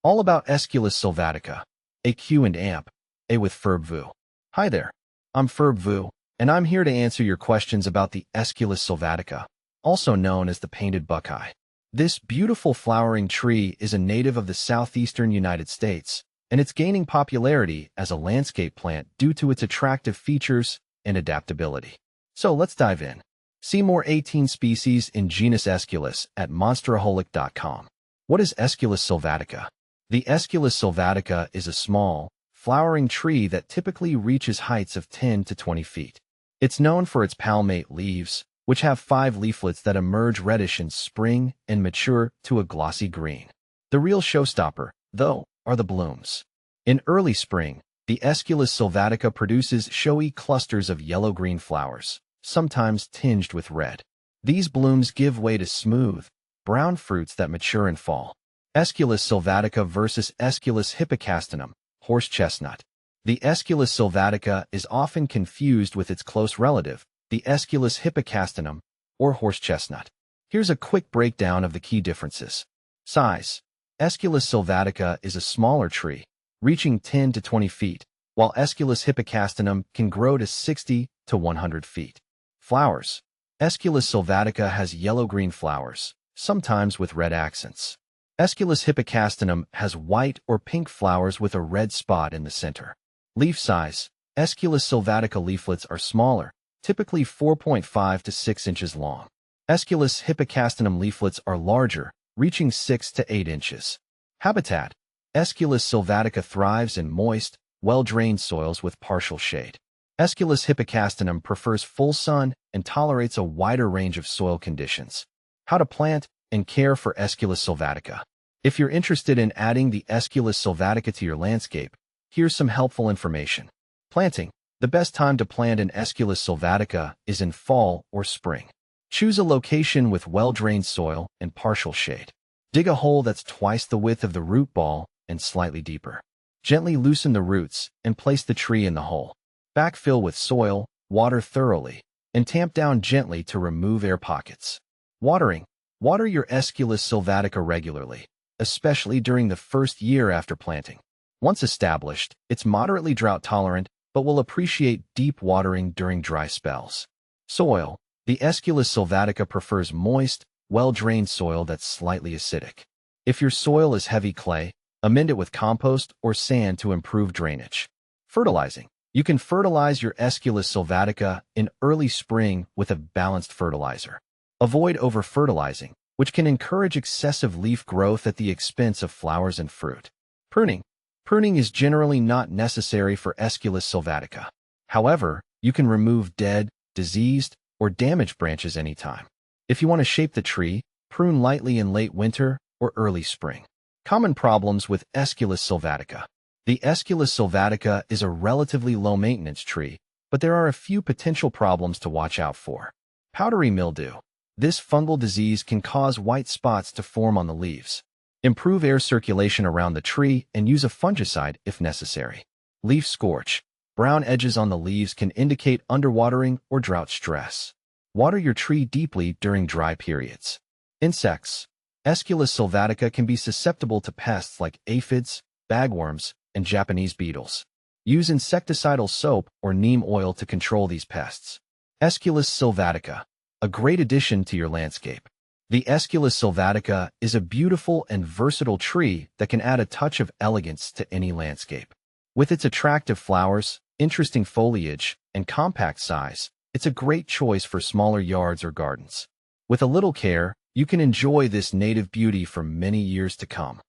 All about Aesculus sylvatica, a Q and amp, a with Ferb Vu. Hi there, I'm Ferb Vu, and I'm here to answer your questions about the Aesculus sylvatica, also known as the painted buckeye. This beautiful flowering tree is a native of the southeastern United States, and it's gaining popularity as a landscape plant due to its attractive features and adaptability. So let's dive in. See more 18 species in genus Aesculus at monsteraholic.com. What is Aesculus sylvatica? The Aesculus sylvatica is a small, flowering tree that typically reaches heights of 10 to 20 feet. It's known for its palmate leaves, which have 5 leaflets that emerge reddish in spring and mature to a glossy green. The real showstopper, though, are the blooms. In early spring, the Aesculus sylvatica produces showy clusters of yellow-green flowers, sometimes tinged with red. These blooms give way to smooth, brown fruits that mature in fall. Aesculus sylvatica versus Aesculus hippocastanum, horse chestnut. The Aesculus sylvatica is often confused with its close relative, the Aesculus hippocastanum, or horse chestnut. Here's a quick breakdown of the key differences. Size. Aesculus sylvatica is a smaller tree, reaching 10 to 20 feet, while Aesculus hippocastanum can grow to 60 to 100 feet. Flowers. Aesculus sylvatica has yellow-green flowers, sometimes with red accents. Aesculus hippocastanum has white or pink flowers with a red spot in the center. Leaf size. Aesculus sylvatica leaflets are smaller, typically 4.5 to 6 inches long. Aesculus hippocastanum leaflets are larger, reaching 6 to 8 inches. Habitat. Aesculus sylvatica thrives in moist, well-drained soils with partial shade. Aesculus hippocastanum prefers full sun and tolerates a wider range of soil conditions. How to plant and care for Aesculus sylvatica. If you're interested in adding the Aesculus sylvatica to your landscape, here's some helpful information. Planting. The best time to plant an Aesculus sylvatica is in fall or spring. Choose a location with well-drained soil and partial shade. Dig a hole that's twice the width of the root ball and slightly deeper. Gently loosen the roots and place the tree in the hole. Backfill with soil, water thoroughly, and tamp down gently to remove air pockets. Watering. Water your Aesculus sylvatica regularly, especially during the first year after planting. Once established, it's moderately drought-tolerant, but will appreciate deep watering during dry spells. Soil. The Aesculus sylvatica prefers moist, well-drained soil that's slightly acidic. If your soil is heavy clay, amend it with compost or sand to improve drainage. Fertilizing. You can fertilize your Aesculus sylvatica in early spring with a balanced fertilizer. Avoid over-fertilizing, which can encourage excessive leaf growth at the expense of flowers and fruit. Pruning. Pruning is generally not necessary for Aesculus sylvatica. However, you can remove dead, diseased, or damaged branches anytime. If you want to shape the tree, prune lightly in late winter or early spring. Common problems with Aesculus sylvatica. The Aesculus sylvatica is a relatively low-maintenance tree, but there are a few potential problems to watch out for. Powdery mildew. This fungal disease can cause white spots to form on the leaves. Improve air circulation around the tree and use a fungicide if necessary. Leaf scorch. Brown edges on the leaves can indicate underwatering or drought stress. Water your tree deeply during dry periods. Insects. Aesculus sylvatica can be susceptible to pests like aphids, bagworms, and Japanese beetles. Use insecticidal soap or neem oil to control these pests. Aesculus sylvatica. A great addition to your landscape. The Aesculus sylvatica is a beautiful and versatile tree that can add a touch of elegance to any landscape. With its attractive flowers, interesting foliage, and compact size, it's a great choice for smaller yards or gardens. With a little care, you can enjoy this native beauty for many years to come.